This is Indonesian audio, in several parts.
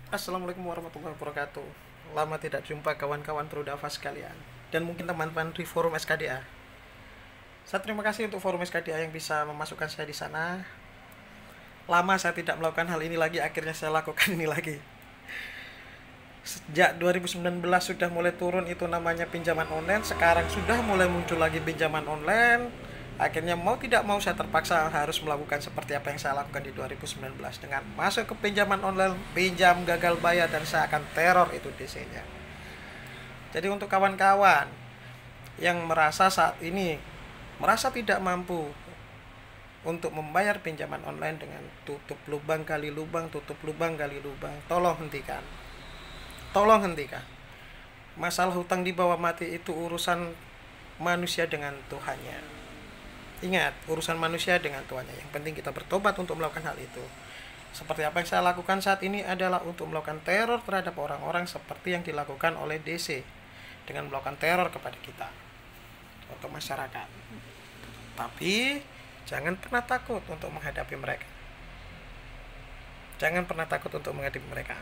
Assalamualaikum warahmatullahi wabarakatuh. Lama tidak jumpa kawan-kawan Perudafa sekalian dan mungkin teman-teman di forum SKDA. Saya terima kasih untuk forum SKDA yang bisa memasukkan saya di sana. Lama saya tidak melakukan hal ini lagi, akhirnya saya lakukan ini lagi. Sejak 2019 sudah mulai turun itu namanya pinjaman online, sekarang sudah mulai muncul lagi pinjaman online. Akhirnya mau tidak mau saya terpaksa harus melakukan seperti apa yang saya lakukan di 2019 dengan masuk ke pinjaman online, pinjam gagal bayar dan saya akan teror itu DC-nya. Jadi untuk kawan-kawan yang merasa saat ini merasa tidak mampu untuk membayar pinjaman online dengan tutup lubang gali lubang, tutup lubang gali lubang, tolong hentikan. Tolong hentikan. Masalah hutang di bawah mati itu urusan manusia dengan Tuhannya. Ingat, urusan manusia dengan Tuhannya. Yang penting kita bertobat untuk melakukan hal itu. Seperti apa yang saya lakukan saat ini adalah untuk melakukan teror terhadap orang-orang seperti yang dilakukan oleh DC dengan melakukan teror kepada kita atau masyarakat. Tapi jangan pernah takut untuk menghadapi mereka. Jangan pernah takut untuk menghadapi mereka.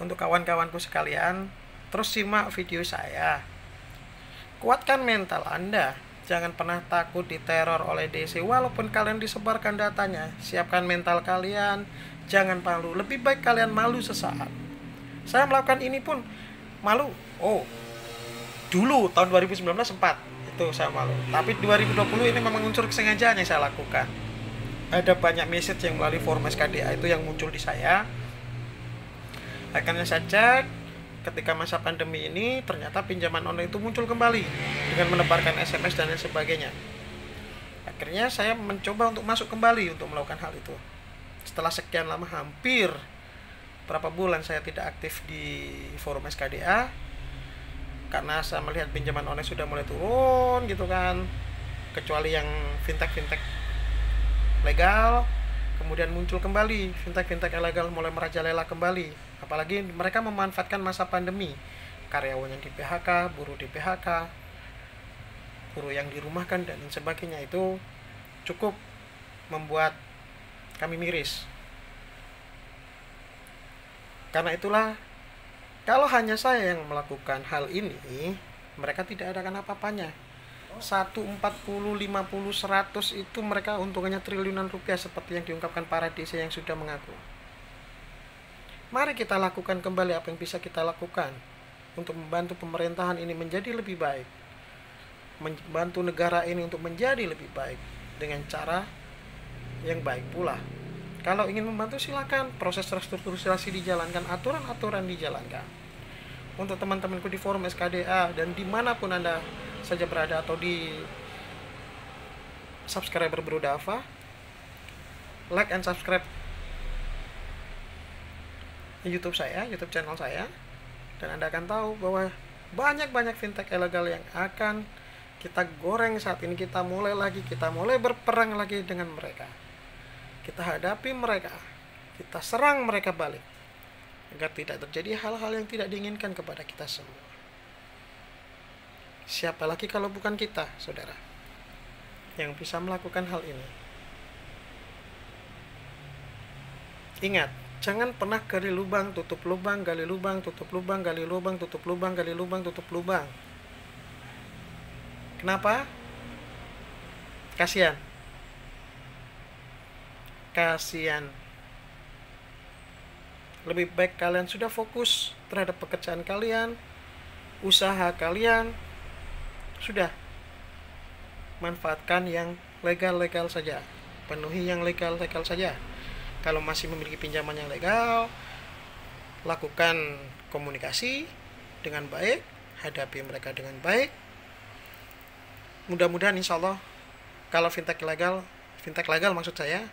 Untuk kawan-kawanku sekalian, terus simak video saya. Kuatkan mental Anda. Jangan pernah takut diteror oleh DC walaupun kalian disebarkan datanya. Siapkan mental kalian. Jangan malu. Lebih baik kalian malu sesaat. Saya melakukan ini pun malu. Oh, dulu tahun 2019 sempat. Itu saya malu. Tapi 2020 ini memang unsur kesengajaan yang saya lakukan. Ada banyak message yang melalui forum SKDA itu yang muncul di saya. Akhirnya saya cek, ketika masa pandemi ini ternyata pinjaman online itu muncul kembali dengan menebarkan SMS dan lain sebagainya. Akhirnya saya mencoba untuk masuk kembali untuk melakukan hal itu. Setelah sekian lama, hampir berapa bulan saya tidak aktif di forum SKDA karena saya melihat pinjaman online sudah mulai turun gitu kan, kecuali yang fintech legal. Kemudian muncul kembali fintech ilegal mulai merajalela kembali. Apalagi mereka memanfaatkan masa pandemi. Karyawan yang di PHK, buruh di PHK, buruh yang dirumahkan dan sebagainya, itu cukup membuat kami miris. Karena itulah, kalau hanya saya yang melakukan hal ini, mereka tidak ada apa-apanya. 1, 40, 50, 100 itu mereka untungannya triliunan rupiah seperti yang diungkapkan para DC yang sudah mengaku. Mari kita lakukan kembali apa yang bisa kita lakukan untuk membantu pemerintahan ini menjadi lebih baik, membantu negara ini untuk menjadi lebih baik dengan cara yang baik pula. Kalau ingin membantu silakan, proses restrukturisasi dijalankan, aturan-aturan dijalankan. Untuk teman-temanku di forum SKDA dan dimanapun Anda saja berada atau di subscriber Perudafa, like and subscribe YouTube saya, YouTube channel saya, dan Anda akan tahu bahwa banyak fintech ilegal yang akan kita goreng saat ini. Kita mulai berperang lagi dengan mereka. Kita hadapi mereka, kita serang mereka balik agar tidak terjadi hal-hal yang tidak diinginkan kepada kita semua. Siapa lagi kalau bukan kita, saudara, yang bisa melakukan hal ini? Ingat, jangan pernah gali lubang, tutup lubang, gali lubang, tutup lubang, gali lubang, tutup lubang, gali lubang, tutup lubang. Kenapa? Kasihan. Lebih baik kalian sudah fokus terhadap pekerjaan kalian, usaha kalian, sudah manfaatkan yang legal saja, penuhi yang legal saja. Kalau masih memiliki pinjaman yang legal, lakukan komunikasi dengan baik, hadapi mereka dengan baik. Mudah-mudahan insya Allah, kalau fintech legal maksud saya,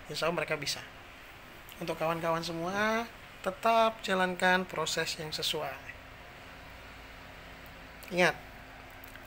insya Allah mereka bisa. Untuk kawan-kawan semua, tetap jalankan proses yang sesuai. Ingat,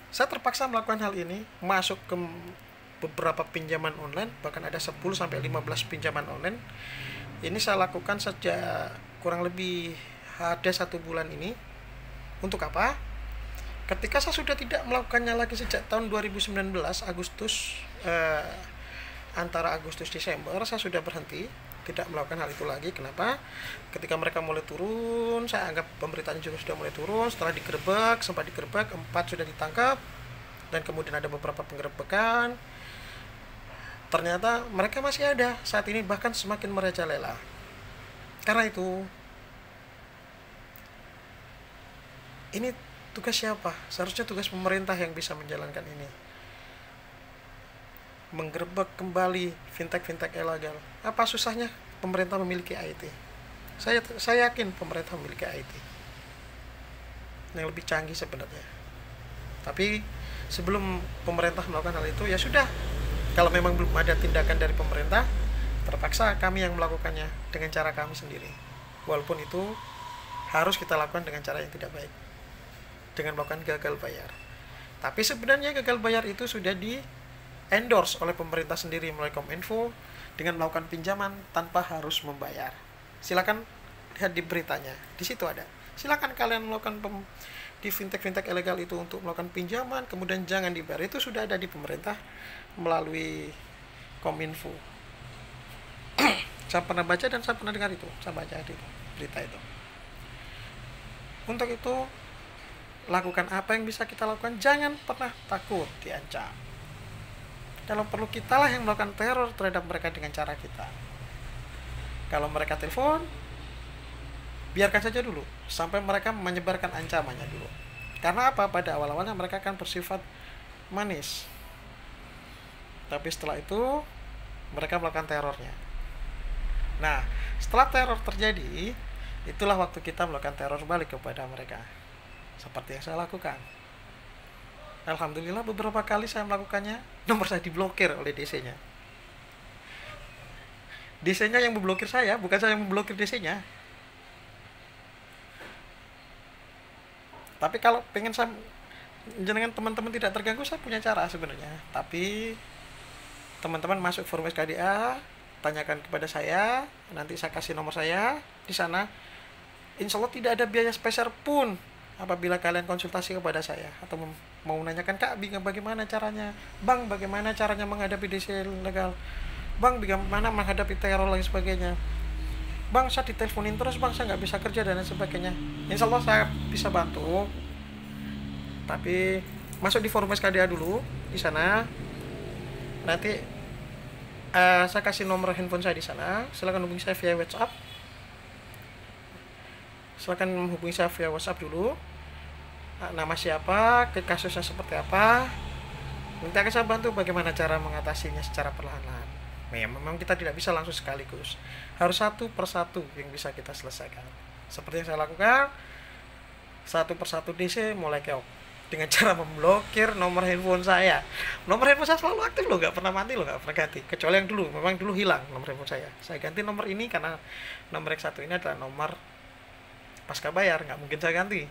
saya terpaksa melakukan hal ini, masuk ke beberapa pinjaman online, bahkan ada 10-15 pinjaman online. Ini saya lakukan sejak kurang lebih ada 1 bulan ini. Untuk apa? Ketika saya sudah tidak melakukannya lagi sejak tahun 2019 Agustus antara Agustus Desember saya sudah berhenti, tidak melakukan hal itu lagi. Kenapa? Ketika mereka mulai turun, saya anggap pemberitaannya juga sudah mulai turun. Setelah digerebek, sempat digerebek, 4 sudah ditangkap, dan kemudian ada beberapa penggerebekan. Ternyata mereka masih ada saat ini, bahkan semakin merajalela. Karena itu, ini tugas siapa? Seharusnya tugas pemerintah yang bisa menjalankan ini, menggerebek kembali fintech ilegal. Apa susahnya pemerintah memiliki IT? Saya yakin pemerintah memiliki IT yang lebih canggih sebenarnya. Tapi sebelum pemerintah melakukan hal itu, ya sudah, kalau memang belum ada tindakan dari pemerintah, terpaksa kami yang melakukannya dengan cara kami sendiri. Walaupun itu harus kita lakukan dengan cara yang tidak baik, dengan melakukan gagal bayar. Tapi sebenarnya gagal bayar itu sudah di endorse oleh pemerintah sendiri melalui Kominfo dengan melakukan pinjaman tanpa harus membayar. Silakan lihat di beritanya, di situ ada. Silakan kalian melakukan di fintech ilegal itu untuk melakukan pinjaman, kemudian jangan dibayar. Itu sudah ada di pemerintah melalui Kominfo. Saya pernah baca dan saya pernah dengar itu, saya baca di berita itu. Untuk itu, lakukan apa yang bisa kita lakukan. Jangan pernah takut diancam. Kalau perlu, kitalah yang melakukan teror terhadap mereka dengan cara kita. Kalau mereka telepon, biarkan saja dulu sampai mereka menyebarkan ancamannya dulu. Karena apa? Pada awal-awalnya mereka akan bersifat manis, tapi setelah itu mereka melakukan terornya. Nah, setelah teror terjadi, itulah waktu kita melakukan teror balik kepada mereka, seperti yang saya lakukan. Alhamdulillah beberapa kali saya melakukannya, nomor saya diblokir oleh DC-nya. DC-nya yang memblokir saya, bukan saya yang memblokir DC-nya. Tapi kalau pengen saya jenengan teman-teman tidak terganggu, saya punya cara sebenarnya. Tapi teman-teman masuk forum SKDA, tanyakan kepada saya, nanti saya kasih nomor saya di sana. Insya Allah tidak ada biaya spesial pun apabila kalian konsultasi kepada saya atau mau menanyakan, Kak, bagaimana caranya, Bang, bagaimana caranya menghadapi DC legal, Bang, bagaimana menghadapi teror dan sebagainya, Bang, saya diteleponin terus, Bang, saya nggak bisa kerja dan sebagainya. Insya Allah saya bisa bantu. Tapi masuk di forum SKDA dulu di sana. Nanti saya kasih nomor handphone saya di sana. Silakan hubungi saya via WhatsApp. Silakan hubungi saya via WhatsApp dulu. Nama siapa, ke kasusnya seperti apa. Nanti akan saya bantu bagaimana cara mengatasinya secara perlahan-lahan. Ya, memang kita tidak bisa langsung sekaligus. Harus satu persatu yang bisa kita selesaikan. Seperti yang saya lakukan, satu persatu DC mulai keok dengan cara memblokir nomor handphone saya. Nomor handphone saya selalu aktif loh, nggak pernah mati loh, nggak pernah ganti. Kecuali yang dulu, memang dulu hilang nomor handphone saya. Saya ganti nomor ini karena nomor yang satu ini adalah nomor pasca bayar, nggak mungkin saya ganti.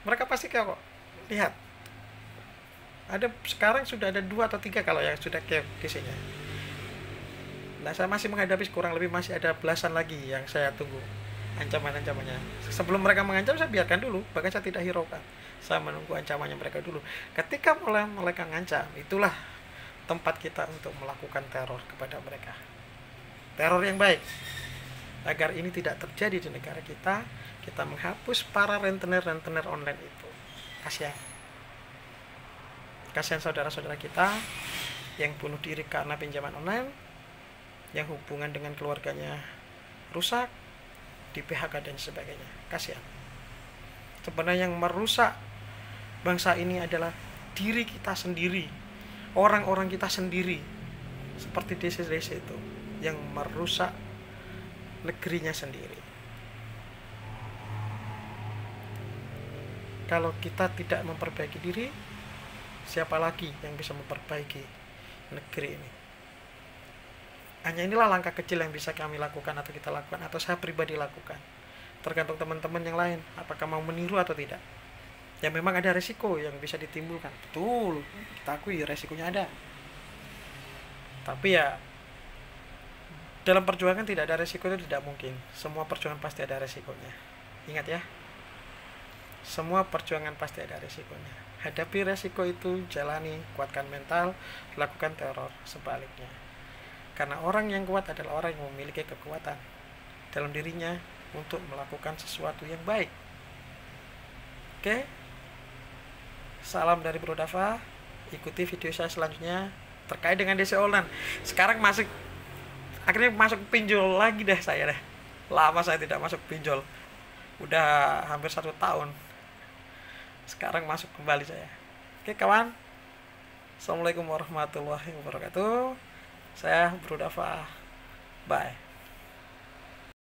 Mereka pasti keok. Lihat, ada sekarang sudah ada 2 atau 3 kalau yang sudah keok DC-nya. Nah, saya masih menghadapi kurang lebih masih ada belasan lagi yang saya tunggu ancaman-ancamannya. Sebelum mereka mengancam, saya biarkan dulu, bahkan saya tidak hiraukan. Saya menunggu ancamannya mereka dulu. Ketika mulai mereka mengancam, itulah tempat kita untuk melakukan teror kepada mereka. Teror yang baik. Agar ini tidak terjadi di negara kita, kita menghapus para rentenir online itu. Kasihan saudara-saudara kita yang bunuh diri karena pinjaman online, yang hubungan dengan keluarganya rusak, di PHK dan sebagainya. Kasihan. Sebenarnya yang merusak bangsa ini adalah diri kita sendiri, orang-orang kita sendiri, seperti DC-DC itu yang merusak negerinya sendiri. Kalau kita tidak memperbaiki diri, siapa lagi yang bisa memperbaiki negeri ini? Hanya inilah langkah kecil yang bisa kami lakukan atau kita lakukan atau saya pribadi lakukan. Tergantung teman-teman yang lain apakah mau meniru atau tidak. Ya memang ada resiko yang bisa ditimbulkan. Betul, kita akui resikonya ada. Tapi ya dalam perjuangan tidak ada resiko itu tidak mungkin. Semua perjuangan pasti ada resikonya. Ingat ya. Semua perjuangan pasti ada resikonya. Hadapi resiko itu, jalani, kuatkan mental, lakukan teror sebaliknya. Karena orang yang kuat adalah orang yang memiliki kekuatan dalam dirinya untuk melakukan sesuatu yang baik. Oke? Salam dari Bro Dava. Ikuti video saya selanjutnya terkait dengan DC online. Sekarang akhirnya masuk pinjol lagi deh saya deh. Lama saya tidak masuk pinjol. Udah hampir 1 tahun. Sekarang masuk kembali saya. Oke kawan. Assalamualaikum warahmatullahi wabarakatuh. Saya Bro Dava. Bye.